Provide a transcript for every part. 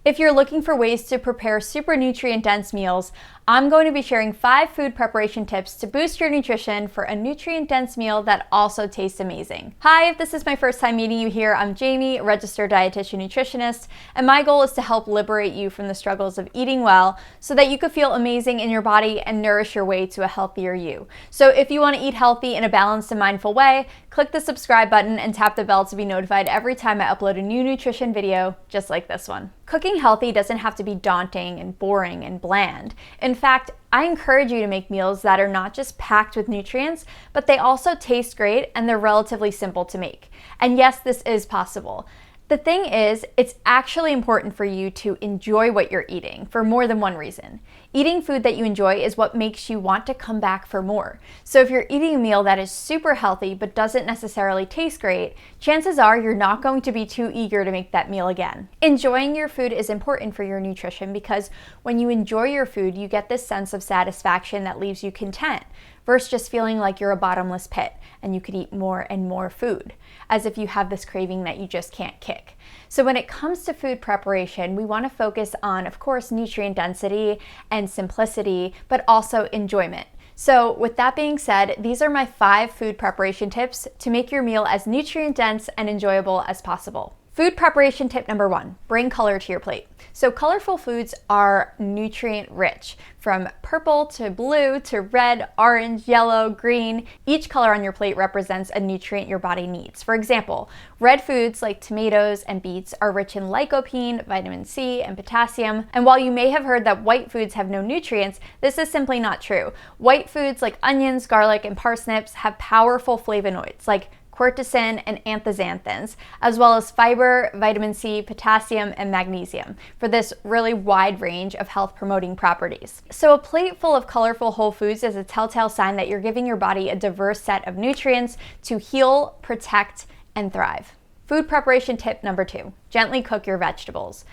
If you're looking for ways to prepare super nutrient-dense meals, I'm going to be sharing 5 food preparation tips to boost your nutrition for a nutrient-dense meal that also tastes amazing. Hi, if this is my first time meeting you here, I'm Jamie, a registered dietitian nutritionist, and my goal is to help liberate you from the struggles of eating well so that you could feel amazing in your body and nourish your way to a healthier you. So if you want to eat healthy in a balanced and mindful way, click the subscribe button and tap the bell to be notified every time I upload a new nutrition video just like this one. Cooking healthy doesn't have to be daunting and boring and bland. In fact, I encourage you to make meals that are not just packed with nutrients, but they also taste great and they're relatively simple to make. And yes, this is possible. The thing is, it's actually important for you to enjoy what you're eating for more than one reason. Eating food that you enjoy is what makes you want to come back for more. So if you're eating a meal that is super healthy but doesn't necessarily taste great, chances are you're not going to be too eager to make that meal again. Enjoying your food is important for your nutrition because when you enjoy your food, you get this sense of satisfaction that leaves you content versus just feeling like you're a bottomless pit and you could eat more and more food, as if you have this craving that you just can't kick. So when it comes to food preparation, we want to focus on, of course, nutrient density and simplicity, but also enjoyment. So with that being said, these are my 5 food preparation tips to make your meal as nutrient dense and enjoyable as possible. Food preparation tip number 1, bring color to your plate. So colorful foods are nutrient rich, from purple to blue to red, orange, yellow, green. Each color on your plate represents a nutrient your body needs. For example, red foods like tomatoes and beets are rich in lycopene, vitamin C, and potassium. And while you may have heard that white foods have no nutrients, this is simply not true. White foods like onions, garlic, and parsnips have powerful flavonoids like quercetin and anthocyanins, as well as fiber, vitamin C, potassium, and magnesium for this really wide range of health-promoting properties. So a plate full of colorful whole foods is a telltale sign that you're giving your body a diverse set of nutrients to heal, protect, and thrive. Food preparation tip number 2, gently cook your vegetables.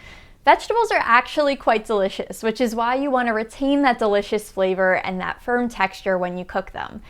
Vegetables are actually quite delicious, which is why you want to retain that delicious flavor and that firm texture when you cook them.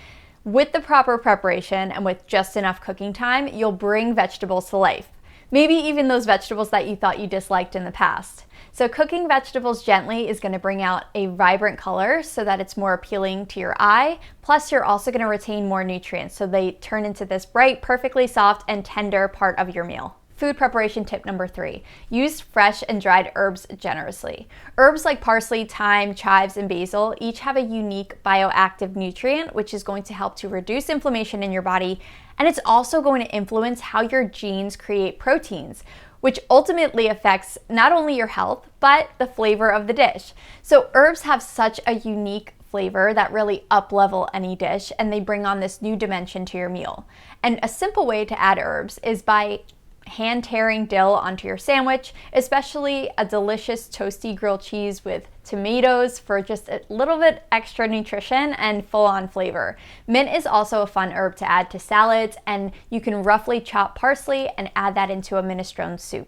With the proper preparation and with just enough cooking time, you'll bring vegetables to life. Maybe even those vegetables that you thought you disliked in the past. So cooking vegetables gently is going to bring out a vibrant color so that it's more appealing to your eye. Plus, you're also going to retain more nutrients so they turn into this bright, perfectly soft, and tender part of your meal. Food preparation tip number 3, use fresh and dried herbs generously. Herbs like parsley, thyme, chives, and basil each have a unique bioactive nutrient, which is going to help to reduce inflammation in your body, and it's also going to influence how your genes create proteins, which ultimately affects not only your health, but the flavor of the dish. So herbs have such a unique flavor that really up-level any dish, and they bring on this new dimension to your meal. And a simple way to add herbs is by hand tearing dill onto your sandwich, especially a delicious toasty grilled cheese with tomatoes for just a little bit extra nutrition and full-on flavor. Mint is also a fun herb to add to salads, and you can roughly chop parsley and add that into a minestrone soup.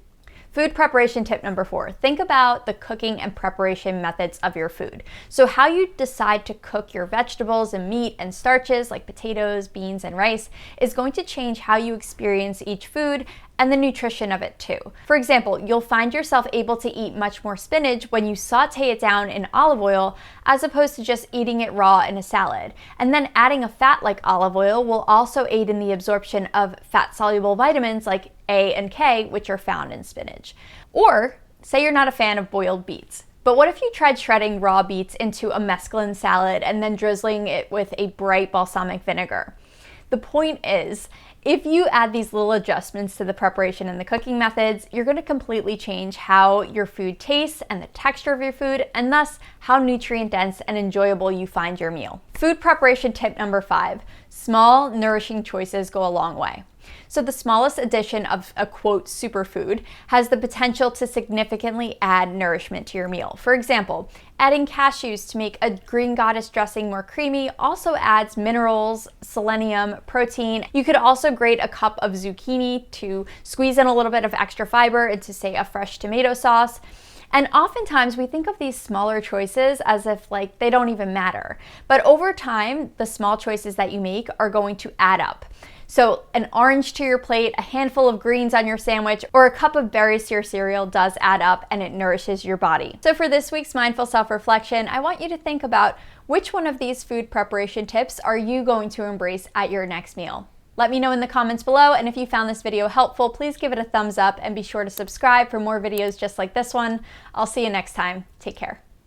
Food preparation tip number 4, think about the cooking and preparation methods of your food. So how you decide to cook your vegetables and meat and starches like potatoes, beans, and rice is going to change how you experience each food and the nutrition of it too. For example, you'll find yourself able to eat much more spinach when you saute it down in olive oil as opposed to just eating it raw in a salad. And then adding a fat like olive oil will also aid in the absorption of fat-soluble vitamins like A and K, which are found in spinach. Or say you're not a fan of boiled beets. But what if you tried shredding raw beets into a mesclun salad and then drizzling it with a bright balsamic vinegar? The point is, if you add these little adjustments to the preparation and the cooking methods, you're going to completely change how your food tastes and the texture of your food, and thus how nutrient dense and enjoyable you find your meal. Food preparation tip number 5, small, nourishing choices go a long way. So the smallest addition of a quote superfood has the potential to significantly add nourishment to your meal. For example, adding cashews to make a green goddess dressing more creamy also adds minerals, selenium, protein. You could also grate a cup of zucchini to squeeze in a little bit of extra fiber into, say, a fresh tomato sauce. And oftentimes we think of these smaller choices as if like they don't even matter. But over time, the small choices that you make are going to add up. So an orange to your plate, a handful of greens on your sandwich, or a cup of berries to your cereal does add up, and it nourishes your body. So for this week's Mindful Self-Reflection, I want you to think about which one of these food preparation tips are you going to embrace at your next meal. Let me know in the comments below, and if you found this video helpful, please give it a thumbs up and be sure to subscribe for more videos just like this one. I'll see you next time. Take care.